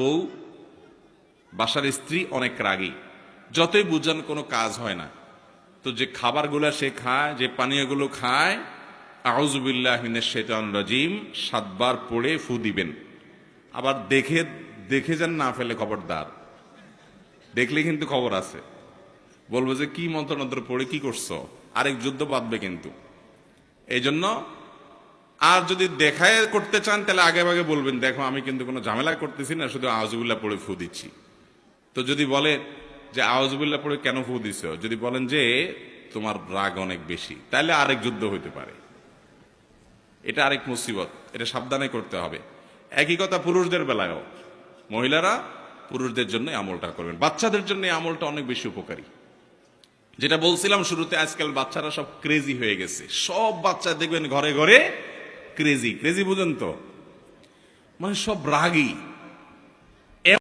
বউ বাসার স্ত্রী অনেক রাগী, যতই বুঝান কোনো কাজ হয় না। তো যে খাবারগুলো সে খায়, যে পানীয়গুলো খায়, আউযুবিল্লাহি মিনাশ শাইতানির রাজিম 7 বার পড়ে ফু দিবেন। আবার দেখে দেখে যেন না ফেলে, খবরদার। দেখলে কিন্তু খবর আছে, বলবো যে কি মন্ত্রণন্ত্র পড়ে কি করছো, আরেক যুদ্ধ বাঁধবে কিন্তু। এই জন্য আর যদি দেখায় করতে চান তাহলে আগে আগে বলবেন, দেখো আমি কিন্তু কোনো ঝামেলা করতেছি না, শুধু আউযুবিল্লাহ পড়ে ফু দিচ্ছি। তো যদি বলে যে আউযুবিল্লাহ পড়ে কেন ফু দিছো, যদি বলেন যে তোমার রাগ অনেক বেশি, তাহলে আরেক যুদ্ধ হইতে পারে। এটা আরেক মুসিবত, এটা সাবধানে করতে হবে। একই কথা পুরুষদের বেলায়ও, মহিলারা পুরুষদের জন্য আমলটা করবেন। বাচ্চাদের জন্য এই আমলটা অনেক বেশি উপকারী। যেটা বলছিলাম শুরুতে, আজকাল বাচ্চারা সব ক্রেজি হয়ে গেছে। সব বাচ্চা দেখবেন ঘরে ঘরে ক্রেজি। ক্রেজি বুঝেন তো, মানে সব রাগী।